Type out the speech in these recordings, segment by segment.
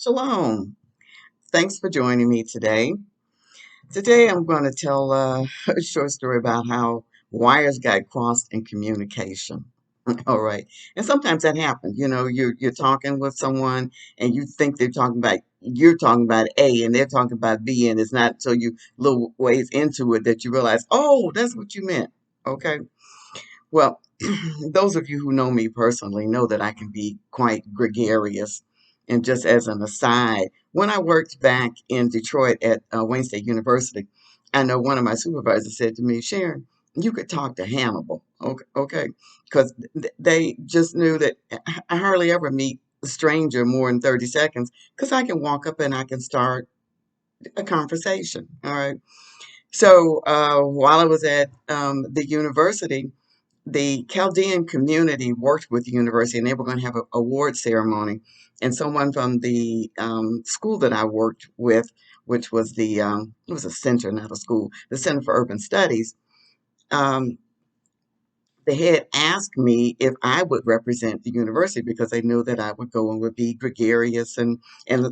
Shalom. Thanks for joining me today. Today I'm going to tell a short story about how wires got crossed in communication. All right. And sometimes that happens. You're talking with someone and you think you're talking about A and they're talking about B, and it's not until you little ways into it that you realize, oh, that's what you meant. Okay. Well, those of you who know me personally know that I can be quite gregarious. And just as an aside, when I worked back in Detroit at Wayne State University, I know one of my supervisors said to me, Sharon, you could talk to Hannibal. Okay. Because they just knew that I hardly ever meet a stranger more than 30 seconds because I can walk up and I can start a conversation. All right. So while I was at the university, the Chaldean community worked with the university and they were going to have an award ceremony. And someone from the school that I worked with, which was it was a center, not a school, the Center for Urban Studies, um, they had asked me if I would represent the university because they knew that I would go and would be gregarious, and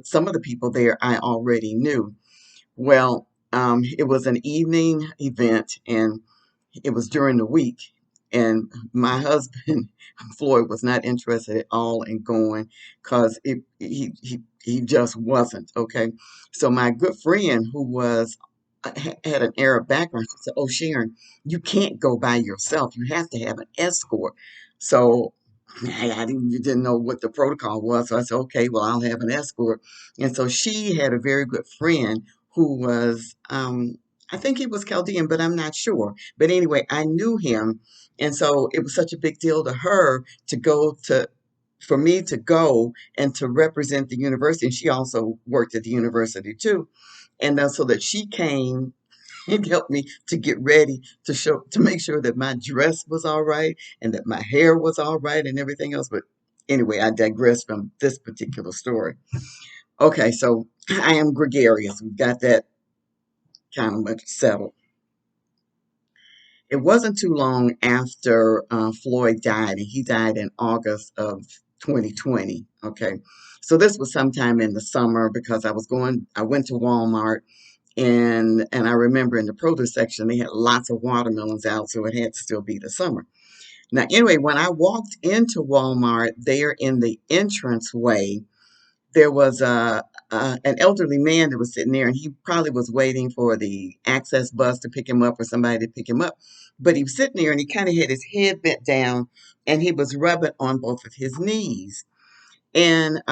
some of the people there I already knew. Well, it was an evening event and it was during the week. And my husband, Floyd, was not interested at all in going because he just wasn't. Okay. So my good friend who had an Arab background, she said, "Oh, Sharon, you can't go by yourself. You have to have an escort." So I didn't know what the protocol was. So I said, okay, well, I'll have an escort. And so she had a very good friend who was, I think he was Chaldean, but I'm not sure. But anyway, I knew him. And so it was such a big deal to her for me to go and to represent the university. And she also worked at the university too. And so that she came and helped me to get ready to make sure that my dress was all right and that my hair was all right and everything else. But anyway, I digress from this particular story. Okay, so I am gregarious. We've got that kind of much settled. It wasn't too long after Floyd died, and he died in August of 2020. Okay, so this was sometime in the summer because I went to Walmart, and I remember in the produce section they had lots of watermelons out, so it had to still be the summer. Now, anyway, when I walked into Walmart, there in the entranceway, there was an elderly man that was sitting there, and he probably was waiting for the access bus to pick him up or somebody to pick him up. But he was sitting there, and he kind of had his head bent down, and he was rubbing on both of his knees. And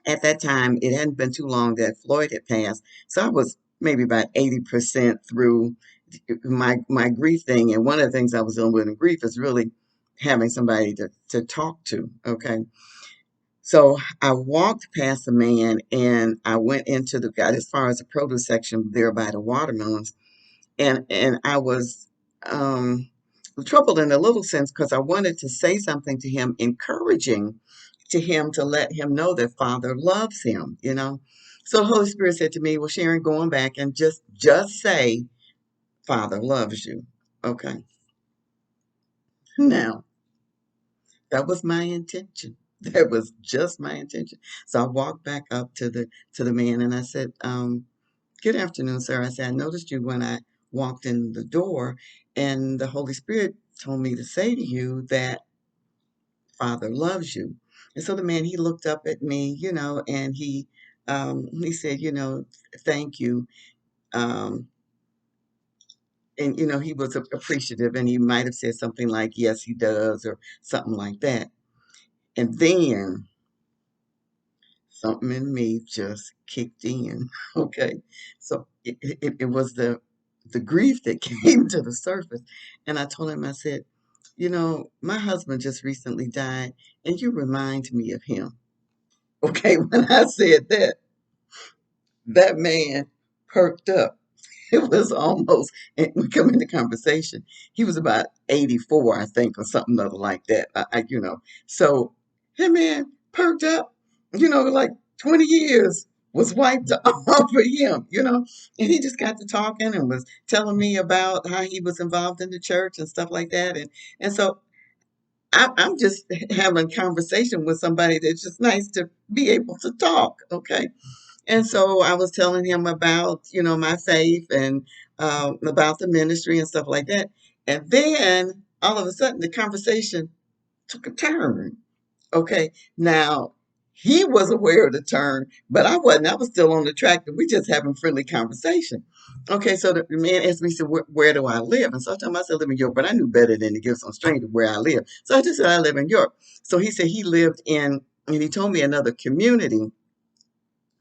at that time, it hadn't been too long that Floyd had passed. So I was maybe about 80% through my grief thing. And one of the things I was dealing with in grief is really having somebody to talk to. Okay. So I walked past the man and I went into got as far as the produce section there by the watermelons. And I was um, troubled in a little sense because I wanted to say something to him, encouraging to him to let him know that Father loves him. So the Holy Spirit said to me, "Well, Sharon, going back and just say Father loves you." Okay. Now, that was my intention. That was just my intention. So I walked back up to the man and I said, "Good afternoon, sir." I said, "I noticed you when I walked in the door, and the Holy Spirit told me to say to you that Father loves you." And so the man, he looked up at me, and he said, "Thank you." Um, and he was appreciative, and he might have said something like, "Yes, he does," or something like that. And then something in me just kicked in. Okay. So it was the grief that came to the surface. And I told him, I said, my husband just recently died, and you remind me of him. Okay, when I said that, that man perked up. It was almost, and we come into conversation. He was about 84, I think, or something other like that. So that man perked up, like 20 years was wiped off for him. And he just got to talking and was telling me about how he was involved in the church and stuff like that. And so I'm just having conversation with somebody that's just nice to be able to talk. Okay. And so I was telling him about, my faith and about the ministry and stuff like that. And then all of a sudden the conversation took a turn. Okay. Now, he was aware of the turn, but I wasn't. I was still on the track that we just having friendly conversation. Okay, so the man asked me, said, where do I live? And so I told him I said, I live in York, but I knew better than to give some stranger where I live. So I just said, I live in York. So he said he lived in, and he told me another community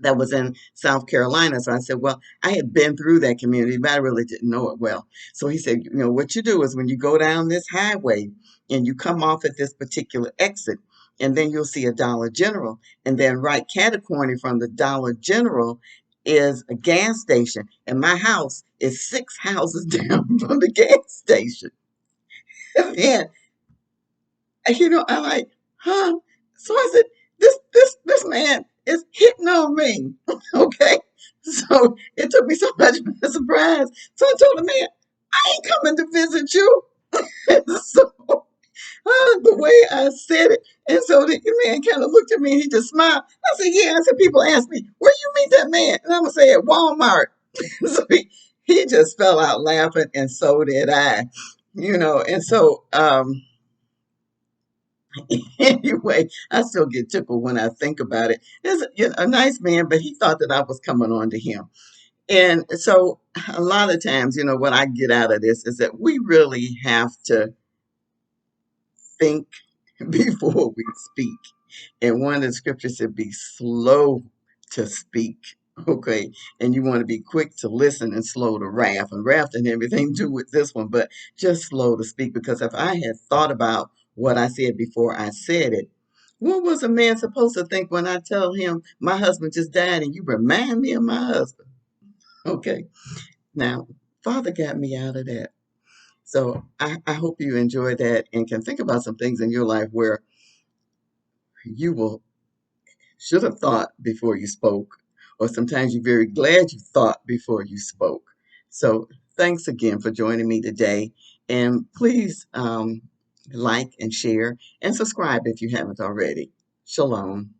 that was in South Carolina. So I said, well, I had been through that community, but I really didn't know it well. So he said, what you do is when you go down this highway and you come off at this particular exit, and then you'll see a Dollar General. And then right catacorny from the Dollar General is a gas station. And my house is 6 houses down from the gas station. And I'm like, huh? So I said, this man is hitting on me. Okay. So it took me so much by surprise. So I told the man, I ain't coming to visit you. So the way I said it, and so the man kind of looked at me and he just smiled. I said, yeah. I said, people ask me, where you meet that man? And I'm gonna say at Walmart. So he just fell out laughing, and so did I. And so anyway, I still get tickled when I think about it. He's a nice man, but he thought that I was coming on to him. And so a lot of times, what I get out of this is that we really have to think before we speak. And one of the scriptures said, be slow to speak. Okay. And you want to be quick to listen and slow to wrath. And wrath and everything to do with this one, but just slow to speak. Because if I had thought about what I said before I said it, what was a man supposed to think when I tell him my husband just died and you remind me of my husband? Okay. Now, Father got me out of that. So I hope you enjoy that and can think about some things in your life where you will should have thought before you spoke, or sometimes you're very glad you thought before you spoke. So thanks again for joining me today. And please like and share and subscribe if you haven't already. Shalom.